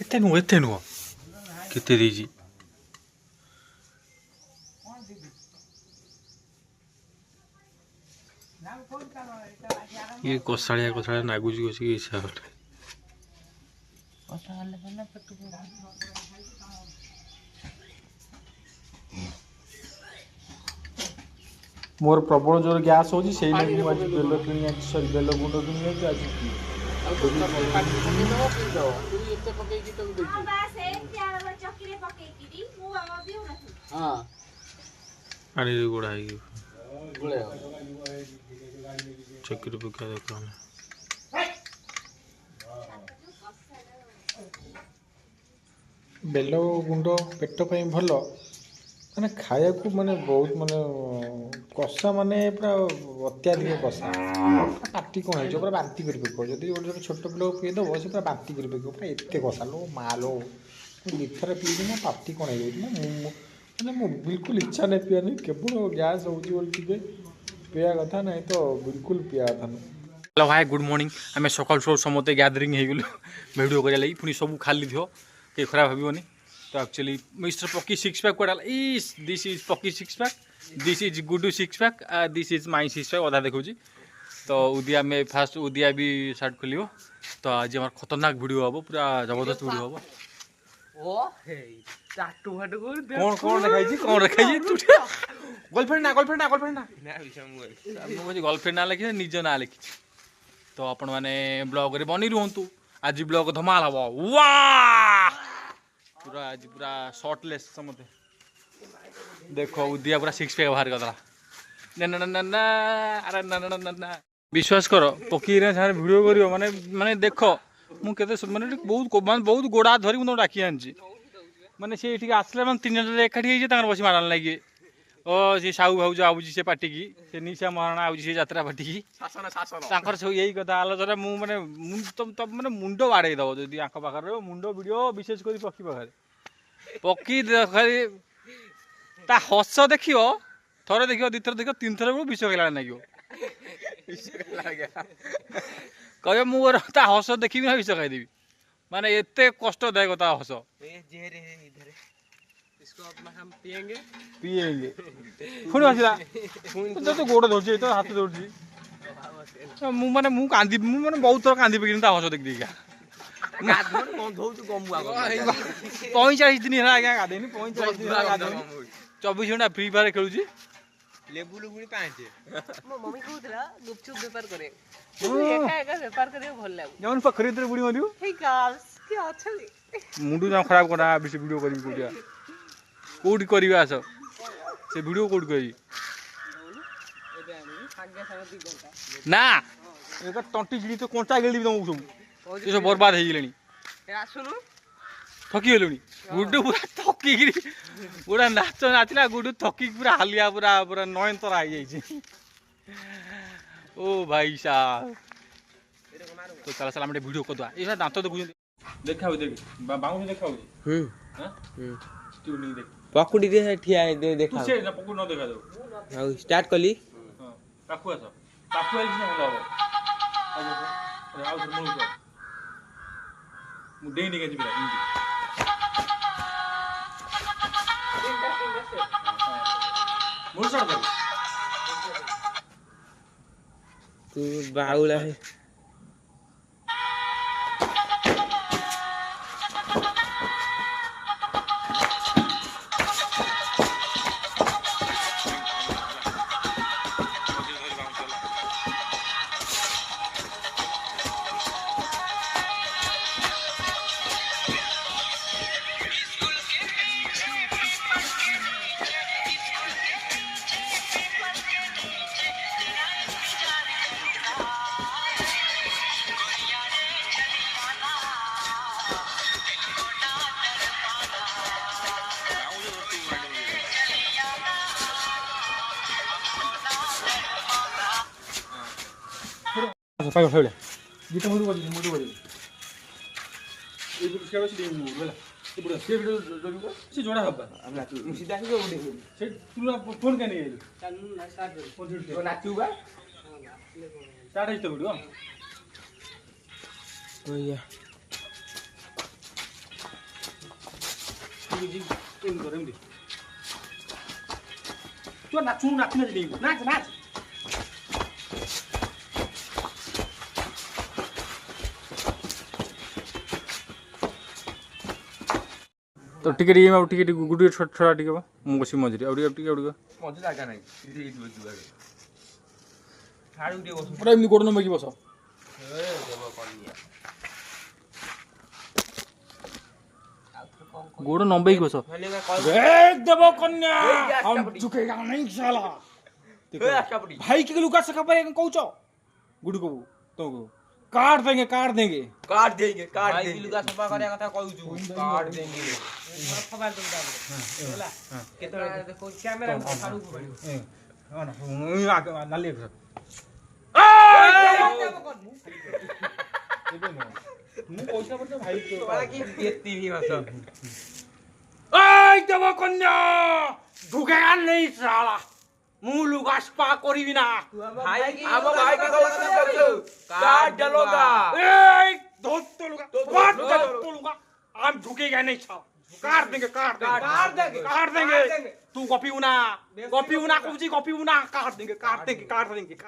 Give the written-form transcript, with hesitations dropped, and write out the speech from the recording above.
ଏତେ ନୁହଁ କେତେ ଦେଇଛି ଇଏ କଷାଳିଆ ନାଗୁଛି କଷିକି ହିସାବରେ ମୋର ପ୍ରବଳ ଜୋର ଗ୍ୟାସ୍ ହେଉଛି ସେଇ ଲାଗି ମୁଁ ଆଜି ବେଲ କିଣି ଆଣିଛି ସରି ବେଲ ଗୁଣ୍ଡ କିଣି ଆଣିଛି ଆଜି ପାଣିରେ ଗୋଳା ହେଇକି ଚକିରେ ପକା ଦେଖ ବେଲ ଗୁଣ୍ଡ ପେଟ ପାଇଁ ଭଲ ମାନେ ଖାଇବାକୁ ମାନେ ବହୁତ ମାନେ କଷା ମାନେ ପୁରା ଅତ୍ୟାଧିକ କଷା ପାଟି କ'ଣ ହେଇଯିବ ପୁରା ବାନ୍ତି କରି ପକାଇବ ଯଦି ଗୋଟେ ଜଣେ ଛୋଟ ପିଲାକୁ ପିଇଦେବ ସେ ପୁରା ବାନ୍ତି କରି ପକାଇବ ପୁରା ଏତେ କଷା ଲୋ ମାଲୋ ମୁଁ ଦୁଇଥର ପିଇବି ମୋ ପାଟି କ'ଣ ହେଇଯାଉଛି ମାନେ ମୁଁ ବିଲକୁଲ ଇଚ୍ଛା ନାହିଁ ପିଇବା ନାହିଁ କେବଳ ଗ୍ୟାସ୍ ହେଉଛି ବୋଲି ଟିକେ ପିଇବା କଥା ନାହିଁ ତ ବିଲକୁଲ ପିଇବା କଥା ନୁହେଁ। ହ୍ୟାଲୋ ହାଏ ଗୁଡ୍ ମର୍ଣ୍ଣିଂ ଆମେ ସକାଳୁ ସକାଳୁ ସମସ୍ତେ ଗ୍ୟାଦରିଂ ହେଇଗଲୁ ଭିଡ଼ିଓ କରିବା ଲାଗି ପୁଣି ସବୁ ଖାଲି ଥିବ କେହି ଖରାପ ଭାବିବନି तो actually mister Pakki six pack कोड़ा is this is Pakki six pack this is Guddu six pack this is my six pack अधा देखुची तो उदिया में फास्ट उदिया भी स्टार्ट खोल तो आज हमार खतरनाक वीडियो हम पूरा जबरदस्त वीडियो हम कौन देखाई गर्लफ्रेंड गर्लफ्रेंड ना लिखी निज ना लिखी तो आपण मैंने ब्लॉग रे बनी रुहतु आज ब्लॉग धमाल हम वाह पूरा आज पूरा शॉर्टलेस समझे देखो उदिया पूरा सिक्स पैक बाहर करदा अरे ना विश्वास कर पकी वीडियो कर माने माने देख मुझे माने बहुत गोड़ा धरी मुझे डाकी आनी माने सी आसले मैंने तीन जन एकाठी बस मारान लगे ओ सी साहू भाऊ आऊँगी से पाटिकी से निशा महाराणा आऊँगी से यात्रा पाटिकी सब यही कथा आलोचना मुझे मैंने मुंड बाड़े दब जदि आंख पाखे मुंड वीडियो विशेष कर पक्षी पाखे पक्षी ता हस देख थरे देख दिथर देख तीन थर विष खेला लगे कह मोर ता हस देखी ना विष खाईदेवी माने एत कष्टदायक ता हस हम पिएंगे पुणी आसला तो गोड़ धरती तो हाथ धरती माने मु कांदी माने बहुत थर कांदी पकड़ हस देख देखा 45 दिन है आज्ञा गाधेनी 45 दिन गाधेनी 24 घंटा फ्री फायर खेलुची लेबू लुबुनी पांचे मो मम्मी कहउतला गुपचुप व्यापार करे एका एका व्यापार करे भल लागो जौन पखरी तरे बुडी मरियो हे गार्ल्स के अच्छा मुंडू जा खराब करा बिस वीडियो करी कोडिया कोडी करबा आस से वीडियो कोड करी ना एका टंटी गिड़ी तो कोंटा गिड़ी दमु सब ये सब बर्बाद हो गले थकी गलुनी गुड्डू पूरा थकी पूरा नाच नाचला गुड्डू थकी पूरा हालिया पूरा पूरा नयनतरा हो जाए ओ भाई साहब तो चला चला वीडियो करदे ये दांत देखुं देखा देख बाउंस देखा देख पकुड़ी दे ठिया दे देखा से ना पकुड़ी न देखा दो हां स्टार्ट कली हां पाखु आस पाखु आइस न भलो हो आउ मुंडू मु डेनी के जिबा मुंडू सर तू बाउला है पाइल फाइल गीता मुंडू बजे ये भी क्या बस मुंडू बोला ये बुढ़ा से वीडियो जो से जोड़ा हब्बा हम नाचू सीधा ही उड़ी से तू फोन का नहीं आइलो चालू ना स्टार्ट तो नाचूबा स्टार्ट है तो वीडियो ओ या जी केम करे एमदी तू नाचू नाच नाच नहीं नाच नाच तो टिके ये टिके गुडी छोटा टिके बा मु बसी मजरी और टिके मजे जागा नाही इथे इथे बसू जागा ठाडू दे बसू पूरा एमदी गोड़ न मगी बस ए देव कनिया गोड़ नंबई बस हेले का कॉल देख देव कन्या हम झुकेगा नहीं साला ए आशापड़ी भाई के लुका से खबर कहूच गुडी को तो काट देंगे काट देंगे भाई लुगा सफा करे कथा कहू छु काट देंगे मोबाइल तुम दाबले होला केतरा देखो कैमरा में ठाडू को बड़ी नाली पैसा पड़ता भाई तुम्हारा की बेइज्जती भी हसो এই দেব কন্যা ঢুকেগা নেই সালা মু লুকা স্পা করিবি না भाई की अब भाई के गलत करছো काट डालोगा এই ধরতে লুকা ধরতে লুকা हम झुकेगा नहीं साला काट देंगे तू कॉपी उना कौन सी कॉपी उना काट देंगे